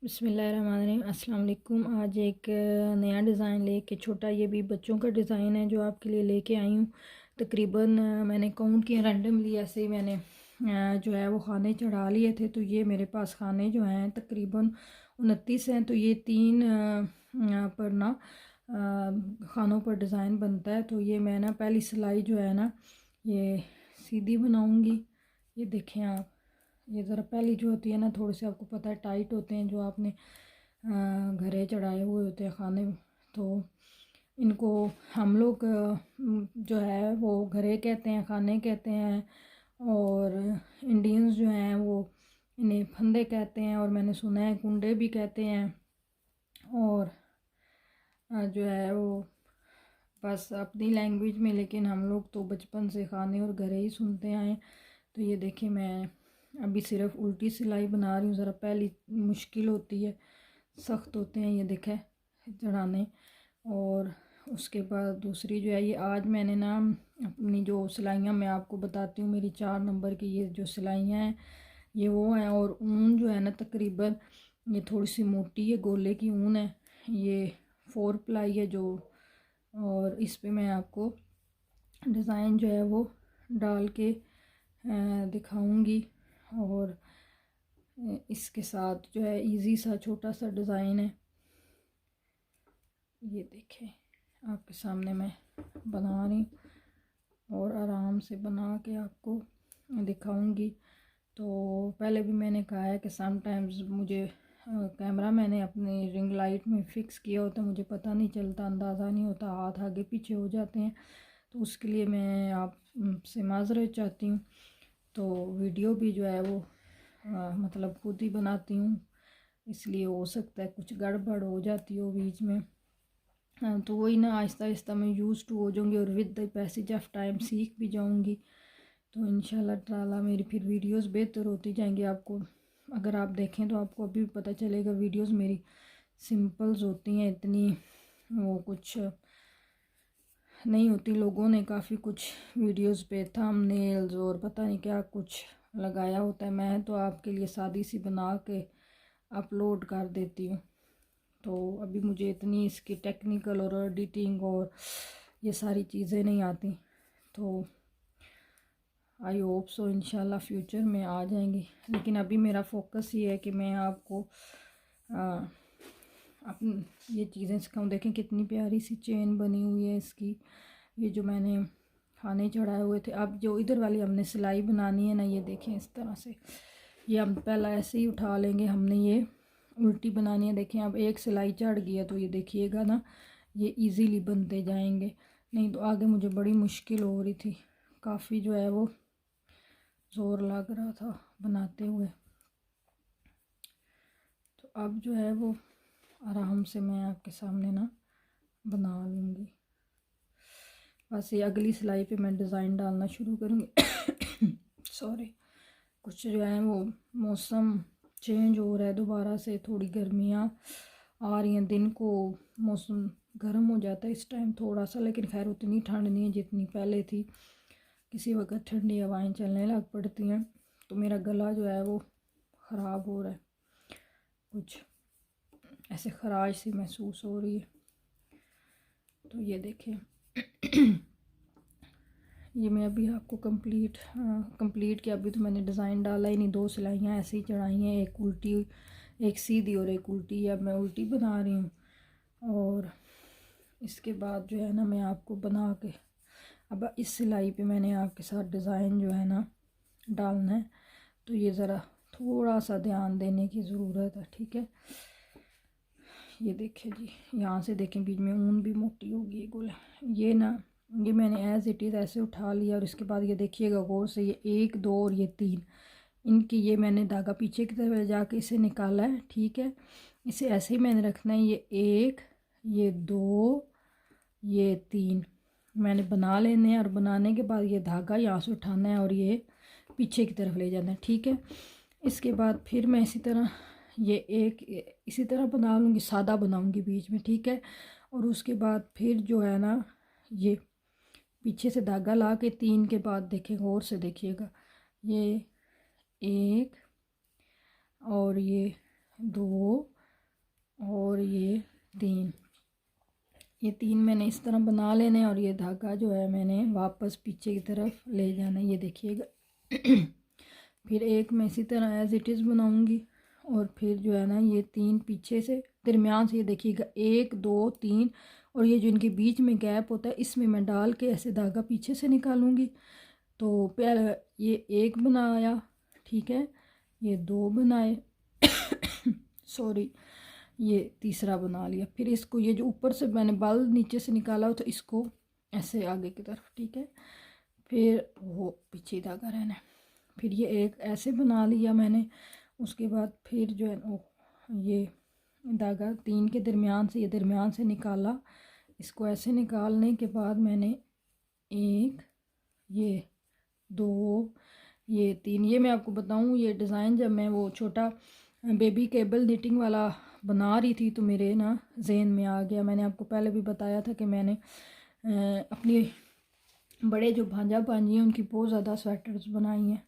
बिस्मिल्लाहिर्रहमानिर्रहीम। अस्सलाम वालेकुम। आज एक नया डिज़ाइन लेके, छोटा ये भी बच्चों का डिज़ाइन है जो आपके लिए लेके आई हूँ। तकरीबन मैंने काउंट किया रैंडमली, ऐसे ही मैंने जो है वो खाने चढ़ा लिए थे। तो ये मेरे पास खाने जो हैं तकरीबन 29 हैं। तो ये 3 पर ना खानों पर डिज़ाइन बनता है। तो ये मैं ना पहली सिलाई जो है ना ये सीधी बनाऊँगी। ये देखें आप, ये ज़रा पहली जो होती है ना थोड़ी सी आपको पता है टाइट होते हैं, जो आपने घरे चढ़ाए हुए होते हैं खाने। तो इनको हम लोग जो है वो घरे कहते हैं, खाने कहते हैं। और इंडियंस जो हैं वो इन्हें फंदे कहते हैं, और मैंने सुना है कुंडे भी कहते हैं। और जो है वो बस अपनी लैंग्वेज में, लेकिन हम लोग तो बचपन से खाने और घरे ही सुनते आए। तो ये देखिए मैं अभी सिर्फ उल्टी सिलाई बना रही हूँ। ज़रा पहली मुश्किल होती है, सख्त होते हैं ये देखें चढ़ाने। और उसके बाद दूसरी जो है ये आज मैंने ना अपनी जो सिलाइयाँ मैं आपको बताती हूँ, मेरी 4 नंबर की ये जो सिलाइयाँ हैं ये वो हैं। और ऊन जो है ना तकरीबन ये थोड़ी सी मोटी है, गोले की ऊन है। ये 4 प्लाई है जो, और इस पे मैं आपको डिज़ाइन जो है वो डाल के दिखाऊंगी। और इसके साथ जो है इजी सा छोटा सा डिज़ाइन है। ये देखें आपके सामने मैं बना रही हूँ और आराम से बना के आपको दिखाऊंगी। तो पहले भी मैंने कहा है कि समटाइम्स मुझे कैमरा मैंने अपनी रिंग लाइट में फ़िक्स किया होता है, मुझे पता नहीं चलता, अंदाज़ा नहीं होता, हाथ आगे पीछे हो जाते हैं। तो उसके लिए मैं आपसे माज़रत चाहती हूँ। तो वीडियो भी जो है वो मतलब खुद ही बनाती हूँ, इसलिए हो सकता है कुछ गड़बड़ हो जाती हो बीच में। तो वही ना आहिस्ता आहिस्ता मैं यूज़ टू हो जाऊँगी और with the passage of time सीख भी जाऊँगी। तो इंशाल्लाह ताला मेरी फिर वीडियोस बेहतर होती जाएंगी। आपको अगर आप देखें तो आपको अभी भी पता चलेगा वीडियोस मेरी सिंपल्स होती हैं, इतनी वो कुछ नहीं होती। लोगों ने काफ़ी कुछ वीडियोस पे थंबनेल्स और पता नहीं क्या कुछ लगाया होता है। मैं तो आपके लिए सादी सी बना के अपलोड कर देती हूँ। तो अभी मुझे इतनी इसकी टेक्निकल और एडिटिंग और ये सारी चीज़ें नहीं आती। तो आई होप सो इंशाल्लाह फ्यूचर में आ जाएंगी। लेकिन अभी मेरा फोकस ये है कि मैं आपको अपनी ये चीज़ें सिखाऊँ। देखें कितनी प्यारी सी चेन बनी हुई है इसकी, ये जो मैंने खाने चढ़ाए हुए थे। अब जो इधर वाली हमने सिलाई बनानी है ना, ये देखें इस तरह से, ये हम पहला ऐसे ही उठा लेंगे, हमने ये उल्टी बनानी है। देखें अब एक सिलाई चढ़ गई है, तो ये देखिएगा ना ये इजीली बनते जाएंगे। नहीं तो आगे मुझे बड़ी मुश्किल हो रही थी, काफ़ी जो है वो ज़ोर लग रहा था बनाते हुए। तो अब जो है वो आराम से मैं आपके सामने ना बना लूँगी। बस ये अगली सिलाई पे मैं डिज़ाइन डालना शुरू करूँगी। सॉरी, कुछ जो है वो मौसम चेंज हो रहा है दोबारा से, थोड़ी गर्मियाँ आ रही हैं, दिन को मौसम गर्म हो जाता है इस टाइम थोड़ा सा। लेकिन खैर उतनी ठंड नहीं है जितनी पहले थी, किसी वक्त ठंडी हवाएं चलने लग पड़ती हैं। तो मेरा गला जो है वो ख़राब हो रहा है, कुछ ऐसे खराश सी महसूस हो रही है। तो ये देखें ये मैं अभी आपको कंप्लीट किया। अभी तो मैंने डिज़ाइन डाला ही नहीं, 2 सिलाइयाँ ऐसे ही चढ़ाई हैं, एक उल्टी एक सीधी और एक उल्टी। अब मैं उल्टी बना रही हूँ। और इसके बाद जो है ना मैं आपको बना के, अब इस सिलाई पे मैंने आपके साथ डिज़ाइन जो है ना डालना है। तो ये ज़रा थोड़ा सा ध्यान देने की ज़रूरत है, ठीक है। ये देखें जी, यहाँ से देखें बीच में ऊन भी मोटी होगी गोला। ये ना ये मैंने एज़ इट इज़ ऐसे उठा लिया। और इसके बाद ये देखिएगा गौर से, ये 1 2 और ये 3 इनकी, ये मैंने धागा पीछे की तरफ ले जाके इसे निकाला है, ठीक है। इसे ऐसे ही मैंने रखना है। ये 1 ये 2 ये 3 मैंने बना लेने हैं। और बनाने के बाद ये धागा यहाँ से उठाना है और ये पीछे की तरफ ले जाना है, ठीक है। इसके बाद फिर मैं इसी तरह ये एक इसी तरह बना लूँगी, सादा बनाऊँगी बीच में, ठीक है। और उसके बाद फिर जो है ना ये पीछे से धागा ला के 3 के बाद देखें, गौर से देखिएगा, ये 1 और ये 2 और ये 3। ये 3 मैंने इस तरह बना लेने और ये धागा जो है मैंने वापस पीछे की तरफ ले जाना, ये देखिएगा। फिर एक मैं इसी तरह एज इट इज़ बनाऊंगी और फिर जो है ना ये 3 पीछे से दरमियान से, ये देखिएगा 1 2 3, और ये जो इनके बीच में गैप होता है इसमें मैं डाल के ऐसे धागा पीछे से निकालूंगी। तो पहले ये 1 बनाया, ठीक है, ये 2 बनाए सॉरी, ये तीसरा बना लिया। फिर इसको ये जो ऊपर से मैंने बाल नीचे से निकाला हो तो इसको ऐसे आगे की तरफ, ठीक है, फिर वो पीछे धागा रहना है। फिर ये एक ऐसे बना लिया मैंने। उसके बाद फिर जो है ये धागा 3 के दरमियान से, ये दरमियान से निकाला। इसको ऐसे निकालने के बाद मैंने 1 ये 2 ये 3, ये मैं आपको बताऊं ये डिज़ाइन जब मैं वो छोटा बेबी केबल निटिंग वाला बना रही थी तो मेरे ना जहन में आ गया। मैंने आपको पहले भी बताया था कि मैंने अपनी बड़े जो भांजा भांजी हैं उनकी बहुत ज़्यादा स्वेटर्स बनाई हैं,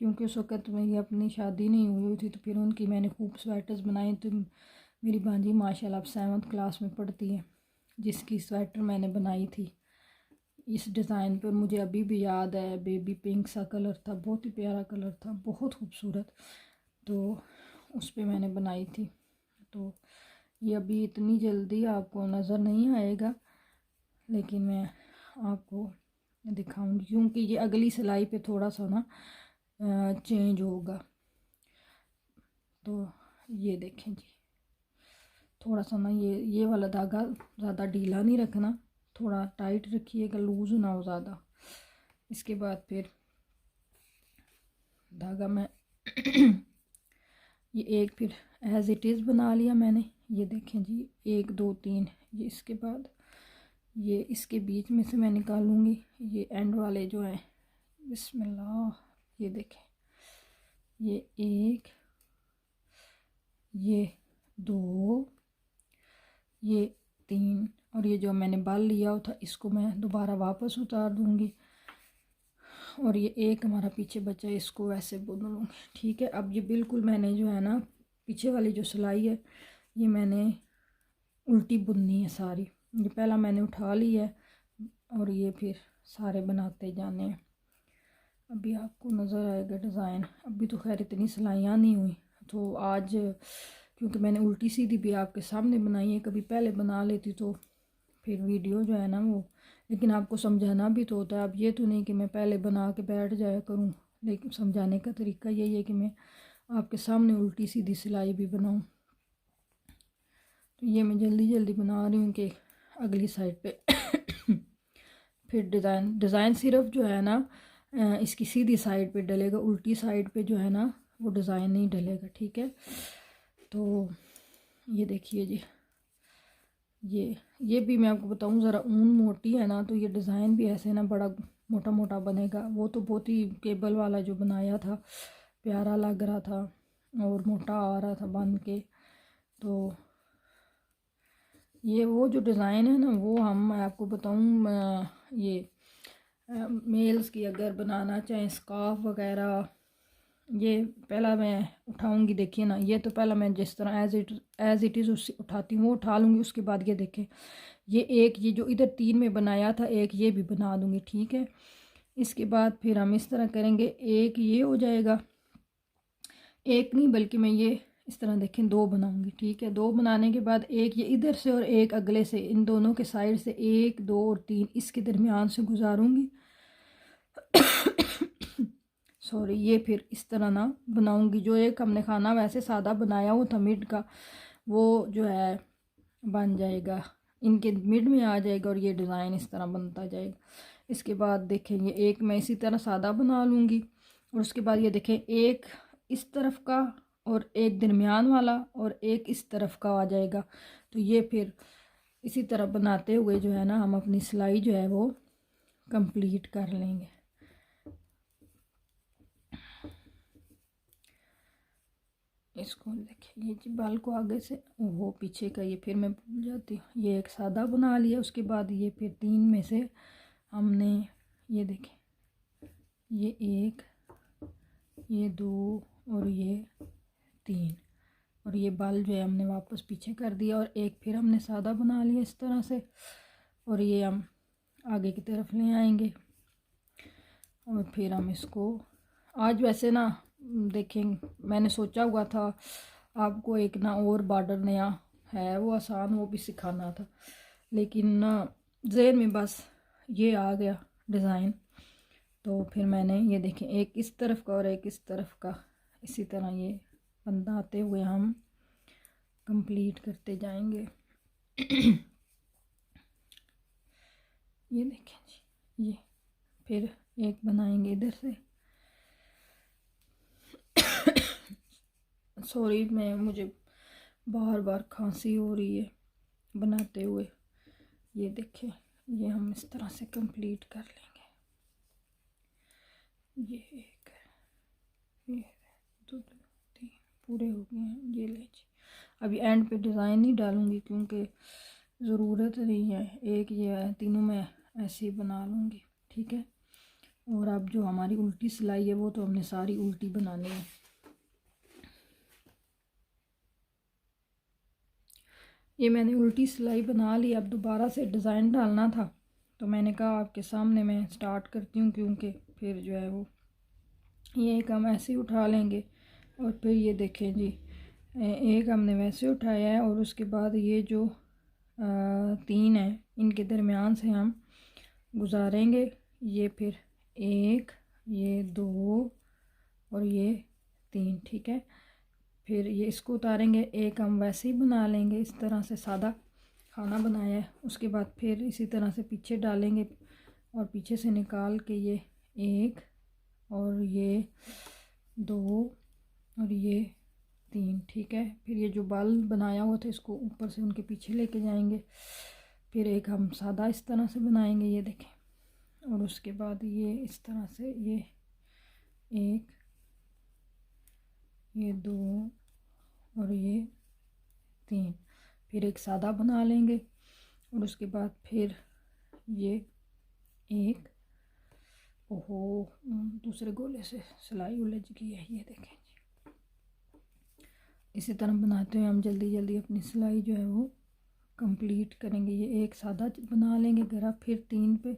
क्योंकि उस वक़्त मेरी अपनी शादी नहीं हुई थी तो फिर उनकी मैंने खूब स्वेटर्स बनाए। तो मेरी भांजी माशाल्लाह अब 7th क्लास में पढ़ती है, जिसकी स्वेटर मैंने बनाई थी इस डिज़ाइन पर, मुझे अभी भी याद है। बेबी पिंक सा कलर था, बहुत ही प्यारा कलर था, बहुत खूबसूरत। तो उस पर मैंने बनाई थी। तो ये अभी इतनी जल्दी आपको नज़र नहीं आएगा, लेकिन मैं आपको दिखाऊंगी क्योंकि ये अगली सिलाई पे थोड़ा सा ना चेंज होगा। तो ये देखें जी, थोड़ा सा ना ये वाला धागा ज़्यादा ढीला नहीं रखना, थोड़ा टाइट रखिएगा, लूज़ ना हो ज़्यादा। इसके बाद फिर धागा मैं ये एक फिर एज इट इज़ बना लिया मैंने। ये देखें जी 1 2 3, ये इसके बाद ये इसके बीच में से मैं निकालूंगी ये एंड वाले जो हैं, बिस्मिल्लाह। ये देखें ये 1 ये 2 ये 3, और ये जो मैंने बाल लिया हुआ था इसको मैं दोबारा वापस उतार दूंगी और ये एक हमारा पीछे बचा है इसको वैसे बुन लूँगी, ठीक है। अब ये बिल्कुल मैंने जो है ना पीछे वाली जो सिलाई है ये मैंने उल्टी बुननी है सारी। ये पहला मैंने उठा ली है और ये फिर सारे बनाते जाने हैं। अभी आपको नज़र आएगा डिज़ाइन। अभी तो खैर इतनी सिलाइयाँ नहीं हुई, तो आज क्योंकि मैंने उल्टी सीधी भी आपके सामने बनाई है, कभी पहले बना लेती तो फिर वीडियो जो है ना वो, लेकिन आपको समझाना भी तो होता है। अब ये तो नहीं कि मैं पहले बना के बैठ जाया करूँ, लेकिन समझाने का तरीका यही है कि मैं आपके सामने उल्टी सीधी सिलाई भी बनाऊँ। तो ये मैं जल्दी जल्दी बना रही हूँ कि अगली साइड पे फिर डिज़ाइन सिर्फ जो है ना इसकी सीधी साइड पे डलेगा, उल्टी साइड पे जो है ना वो डिज़ाइन नहीं डलेगा, ठीक है। तो ये देखिए जी, ये भी मैं आपको बताऊं ज़रा ऊन मोटी है ना तो ये डिज़ाइन भी ऐसे ना बड़ा मोटा मोटा बनेगा। वो तो बहुत ही केबल वाला जो बनाया था प्यारा लग रहा था और मोटा आ रहा था बन के। तो ये वो जो डिज़ाइन है ना वो हम, मैं आपको बताऊं ये मेल्स की अगर बनाना चाहें स्कार्फ वगैरह, ये पहला मैं उठाऊंगी। देखिए ना ये तो पहला मैं जिस तरह एज इट इज़ उससे उठाती हूँ वो उठा लूँगी। उसके बाद ये देखें ये एक ये जो इधर 3 में बनाया था एक ये भी बना दूँगी, ठीक है। इसके बाद फिर हम इस तरह करेंगे, एक ये हो जाएगा, एक नहीं बल्कि मैं ये इस तरह देखें 2 बनाऊंगी, ठीक है। 2 बनाने के बाद एक ये इधर से और एक अगले से, इन दोनों के साइड से 1 2 और 3 इसके दरमियान से गुजारूंगी सॉरी। ये फिर इस तरह ना बनाऊंगी। जो एक हमने खाना वैसे सादा बनाया वो था मिड का, वो जो है बन जाएगा, इनके मिड में आ जाएगा और ये डिज़ाइन इस तरह बनता जाएगा। इसके बाद देखें ये एक मैं इसी तरह सादा बना लूँगी और उसके बाद ये देखें एक इस तरफ का और एक दरमियान वाला और एक इस तरफ का आ जाएगा। तो ये फिर इसी तरह बनाते हुए जो है ना हम अपनी सिलाई जो है वो कंप्लीट कर लेंगे। इसको देखिए ये जी बाल को आगे से वो पीछे का ये फिर मैं भूल जाती हूँ। ये एक सादा बना लिया, उसके बाद ये फिर 3 में से हमने ये देखें ये 1 ये 2 और ये 3 और ये बाल जो है हमने वापस पीछे कर दिया और एक फिर हमने सादा बना लिया इस तरह से और ये हम आगे की तरफ ले आएंगे और फिर हम इसको आज वैसे ना देखें मैंने सोचा हुआ था आपको एक ना और बॉर्डर नया है वो आसान वो भी सिखाना था लेकिन ना ज़हन में बस ये आ गया डिज़ाइन तो फिर मैंने ये देखें एक इस तरफ का और एक इस तरफ का इसी तरह ये बनाते हुए हम कंप्लीट करते जाएंगे। ये देखें जी ये फिर एक बनाएंगे इधर से सॉरी मुझे बार बार खांसी हो रही है बनाते हुए। ये देखें ये हम इस तरह से कंप्लीट कर लेंगे। ये एक ये 2 3 पूरे हो गए हैं। ये ले जी अभी एंड पे डिज़ाइन नहीं डालूंगी क्योंकि ज़रूरत नहीं है एक ये है तीनों मैं ऐसे ही बना लूँगी ठीक है। और अब जो हमारी उल्टी सिलाई है वो तो हमने सारी उल्टी बनानी है। ये मैंने उल्टी सिलाई बना ली अब दोबारा से डिज़ाइन डालना था तो मैंने कहा आपके सामने मैं स्टार्ट करती हूँ क्योंकि फिर जो है वो ये एक हम ऐसे ही उठा लेंगे और फिर ये देखें जी एक हमने वैसे उठाया है और उसके बाद ये जो 3 है इनके दरमियान से हम गुजारेंगे। ये फिर 1 ये 2 और ये 3 ठीक है। फिर ये इसको उतारेंगे एक हम वैसे ही बना लेंगे इस तरह से सादा खाना बनाया है। उसके बाद फिर इसी तरह से पीछे डालेंगे और पीछे से निकाल के ये 1 और ये 2 और ये 3 ठीक है। फिर ये जो बाल बनाया हुआ था इसको ऊपर से उनके पीछे लेके जाएंगे। फिर एक हम सादा इस तरह से बनाएंगे ये देखें और उसके बाद ये इस तरह से ये 1 ये 2 और ये 3 फिर एक सादा बना लेंगे और उसके बाद फिर ये 1 ओहो दूसरे गोले से सिलाई उलझ गई है। ये देखें जी इसी तरह बनाते हुए हम जल्दी जल्दी अपनी सिलाई जो है वो कंप्लीट करेंगे। ये एक सादा बना लेंगे गरा फिर 3 पे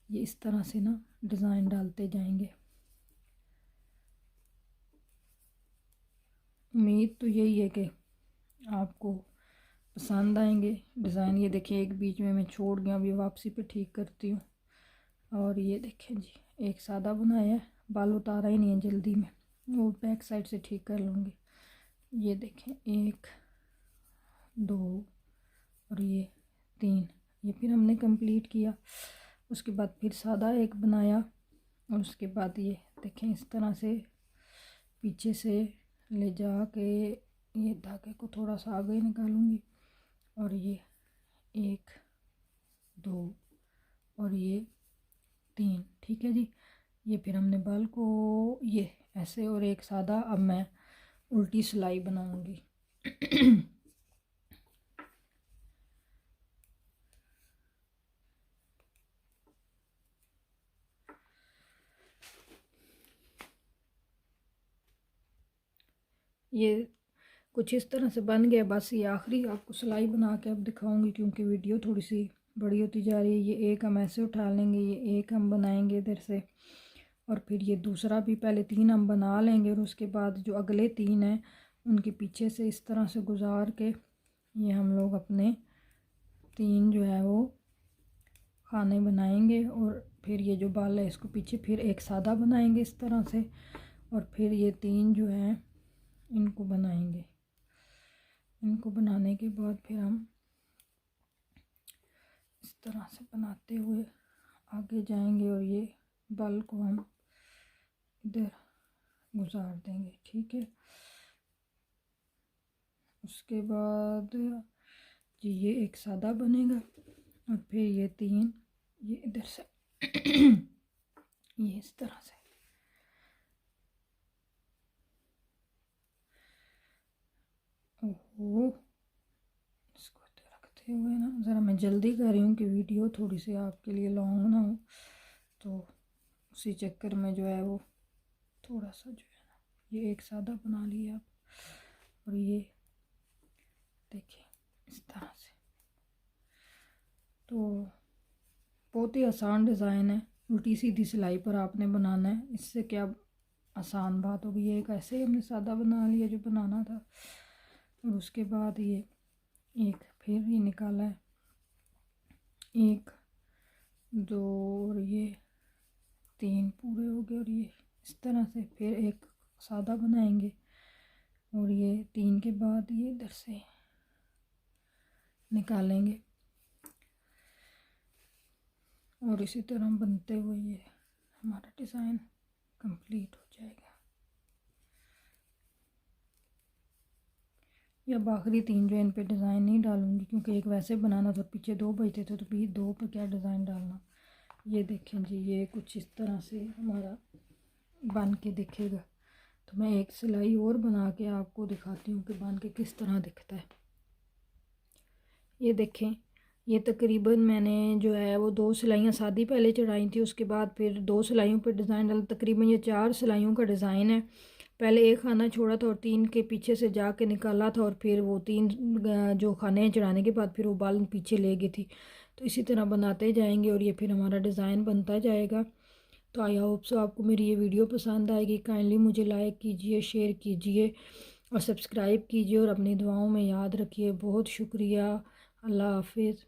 ये इस तरह से ना डिज़ाइन डालते जाएंगे। उम्मीद तो यही है कि आपको पसंद आएंगे डिज़ाइन। ये देखिए एक बीच में मैं छोड़ गया अभी वापसी पे ठीक करती हूँ। और ये देखें जी एक सादा बनाया है बाल उतारा ही नहीं है जल्दी में वो बैक साइड से ठीक कर लूँगी। ये देखें 1 2 और ये 3 ये फिर हमने कंप्लीट किया। उसके बाद फिर सादा एक बनाया और उसके बाद ये देखें इस तरह से पीछे से ले जा के ये धागे को थोड़ा सा आगे निकालूंगी और ये 1 2 और ये 3 ठीक है जी। ये फिर हमने बाल को ये ऐसे और एक सादा अब मैं उल्टी सिलाई बनाऊंगी। ये कुछ इस तरह से बन गया। बस ये आखिरी आपको सिलाई बना के अब दिखाऊंगी क्योंकि वीडियो थोड़ी सी बड़ी होती जा रही है। ये एक हम ऐसे उठा लेंगे ये एक हम बनाएंगे इधर से और फिर ये दूसरा भी पहले 3 हम बना लेंगे और उसके बाद जो अगले 3 हैं उनके पीछे से इस तरह से गुजार के ये हम लोग अपने 3 जो है वो खाने बनाएंगे। और फिर ये जो बाल है इसको पीछे फिर एक सादा बनाएंगे इस तरह से और फिर ये 3 जो है इनको बनाएंगे। इनको बनाने के बाद फिर हम इस तरह से बनाते हुए आगे जाएंगे और ये बाल को हम इधर गुजार देंगे ठीक है। उसके बाद जी ये एक सादा बनेगा और फिर ये 3 ये इधर से ये इस तरह से ओहो इसको रखते हुए ना ज़रा मैं जल्दी कर रही हूँ कि वीडियो थोड़ी सी आपके लिए लॉन्ग ना हो तो उसी चक्कर में जो है वो थोड़ा सा जो है ना ये एक सादा बना लिया आप और ये देखिए इस तरह से। तो बहुत ही आसान डिज़ाइन है, उल्टी सीधी सिलाई पर आपने बनाना है। इससे क्या आसान बात होगी। ये एक ऐसे ही हमने सादा बना लिया जो बनाना था, और उसके बाद ये एक फिर ये निकाला है, 1 2 और ये 3 पूरे हो गए। और ये इस तरह से फिर एक सादा बनाएंगे, और ये 3 के बाद ये इधर से निकालेंगे, और इसी तरह बनते हुए ये हमारा डिज़ाइन कंप्लीट हो जाएगा। या आखिरी 3 जो इन पे डिज़ाइन नहीं डालूंगी, क्योंकि एक वैसे बनाना था, पीछे 2 बचते थे, तो भी 2 पे क्या डिज़ाइन डालना। ये देखें जी, ये कुछ इस तरह से हमारा बन के दिखेगा। तो मैं एक सिलाई और बना के आपको दिखाती हूँ कि बन के किस तरह दिखता है। ये देखें, ये तकरीबन मैंने जो है वो 2 सिलाइयाँ सादी पहले चढ़ाई थी, उसके बाद फिर 2 सिलाइयों पर डिज़ाइन डाला। तकरीबन ये 4 सिलाइयों का डिज़ाइन है। पहले एक खाना छोड़ा था और 3 के पीछे से जाके निकाला था, और फिर वो 3 जो खाने चढ़ाने के बाद फिर वो बाल पीछे ले गई थी। तो इसी तरह बनाते जाएंगे और ये फिर हमारा डिज़ाइन बनता जाएगा। तो आई होप सो आपको मेरी ये वीडियो पसंद आएगी। काइंडली मुझे लाइक कीजिए, शेयर कीजिए और सब्सक्राइब कीजिए, और अपनी दुआओं में याद रखिए। बहुत शुक्रिया। अल्लाह हाफिज़।